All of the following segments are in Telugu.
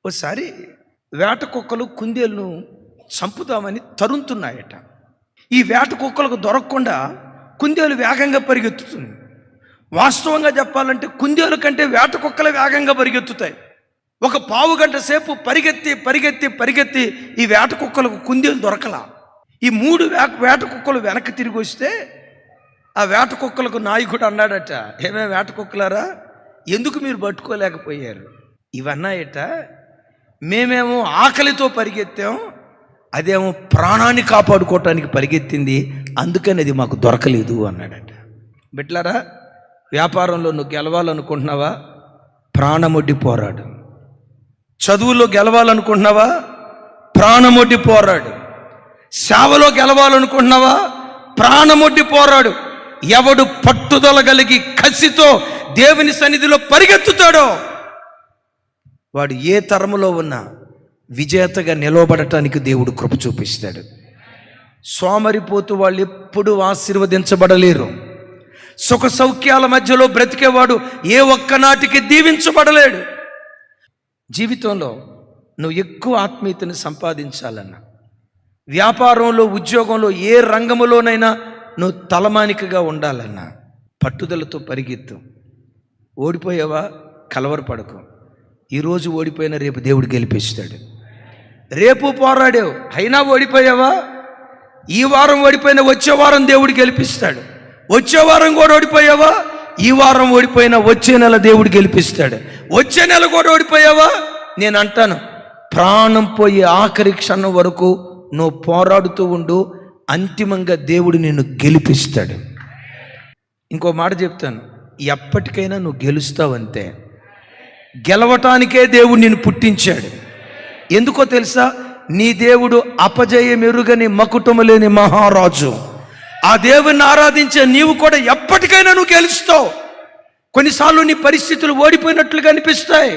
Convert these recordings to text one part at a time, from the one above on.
ఓసారి వేట కుక్కలు కుందేలును చంపుదామని తరుముతున్నాయట. ఈ వేట కుక్కలకు దొరకకుండా కుందేలు వేగంగా పరిగెత్తుతుంది. వాస్తవంగా చెప్పాలంటే కుందేలు కంటే వేట కుక్కలు వేగంగా పరిగెత్తుతాయి. ఒక పావు గంట సేపు పరిగెత్తి ఈ వేట కుక్కలకు కుందేలు దొరకలా. ఈ 3 వేట కుక్కలు వెనక్కి తిరిగి వస్తే ఆ వేట కుక్కలకు నాయకుడు అన్నాడట, ఏమే వేట కుక్కలారా, ఎందుకు మీరు పట్టుకోలేకపోయారు? ఇవన్నాయట, మేమేమో ఆకలితో పరిగెత్తాం, అదేమో ప్రాణాన్ని కాపాడుకోవటానికి పరిగెత్తింది, అందుకని అది మాకు దొరకలేదు అన్నాడట. బిడ్డలారా, వ్యాపారంలో నువ్వు గెలవాలనుకుంటున్నావా? ప్రాణమొడ్డి పోరాడు. చదువులో గెలవాలనుకుంటున్నావా? ప్రాణమొడ్డి పోరాడు. సేవలో గెలవాలనుకుంటున్నావా? ప్రాణమొడ్డి పోరాడు. ఎవడు పట్టుదల కలిగి కసితో దేవుని సన్నిధిలో పరిగెత్తుతాడో వాడు ఏ తరములో ఉన్నా విజేతగా నిలవబడటానికి దేవుడు కృప చూపిస్తాడు. సోమరిపోతూ వాళ్ళు ఎప్పుడూ ఆశీర్వదించబడలేరు. సుఖ సౌఖ్యాల మధ్యలో బ్రతికేవాడు ఏ ఒక్కనాటికి దీవించబడలేడు. జీవితంలో నువ్వు ఎక్కువ ఆత్మీయతను సంపాదించాలన్నా, వ్యాపారంలో, ఉద్యోగంలో, ఏ రంగంలోనైనా నువ్వు తలమానికగా ఉండాలన్నా పట్టుదలతో పరిగెత్తు. ఓడిపోయావా? కలవరపడకు. ఈరోజు ఓడిపోయినా రేపు దేవుడు గెలిపిస్తాడు. రేపు పోరాడావు అయినా ఓడిపోయావా? ఈ వారం ఓడిపోయినా వచ్చే వారం దేవుడు గెలిపిస్తాడు. వచ్చే వారం కూడా ఓడిపోయావా? ఈ వారం ఓడిపోయినా వచ్చే నెల దేవుడు గెలిపిస్తాడు. వచ్చే నెల కూడా ఓడిపోయావా? నేను అంటాను, ప్రాణం పోయే ఆఖరి క్షణం వరకు నువ్వు పోరాడుతూ ఉండు, అంతిమంగా దేవుడు నిన్ను గెలిపిస్తాడు. ఇంకో మాట చెప్తాను, ఎప్పటికైనా నువ్వు గెలుస్తావంతే. గెలవటానికే దేవుడు నిన్ను పుట్టించాడు. ఎందుకో తెలుసా? నీ దేవుడు అపజయమెరుగని మకుటము లేని మహారాజు. ఆ దేవుని ఆరాధించే నీవు కూడా ఎప్పటికైనా నువ్వు గెలుస్తావు. కొన్నిసార్లు నీ పరిస్థితులు ఓడిపోయినట్లుగా అనిపిస్తాయి,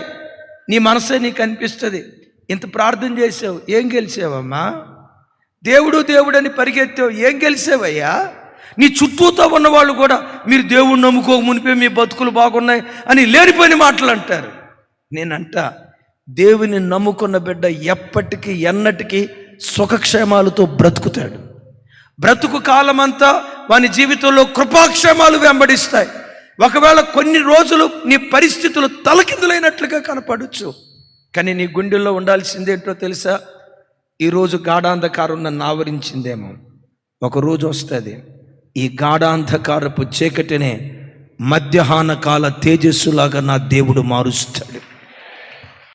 నీ మనసే నీకు అనిపిస్తుంది. ఇంత ప్రార్థన చేసావు, ఏం గెలిచావమ్మా? దేవుడు అని పరిగెత్తావు, ఏం గెలిచావయ్యా? నీ చుట్టూతో ఉన్నవాళ్ళు కూడా మీరు దేవుడు నమ్ముకోక మునిపే మీ బతుకులు బాగున్నాయి అని లేనిపోయిన మాటలు అంటారు. నేనంట, దేవుని నమ్ముకున్న బిడ్డ ఎప్పటికీ ఎన్నటికీ సుఖక్షేమాలతో బ్రతుకుతాడు. బ్రతుకు కాలమంతా వాని జీవితంలో కృపాక్షేమాలు వెంబడిస్తాయి. ఒకవేళ కొన్ని రోజులు నీ పరిస్థితులు తలకిందులైనట్లుగా కనపడవచ్చు, కానీ నీ గుండెల్లో ఉండాల్సిందేంటో తెలుసా? ఈరోజు గాఢాంధకారం నన్ను ఆవరించిందేమో, ఒకరోజు వస్తుంది ఈ గాఢాంధకారపు చీకటినే మధ్యాహ్న కాల తేజస్సులాగా నా దేవుడు మారుస్తాడు.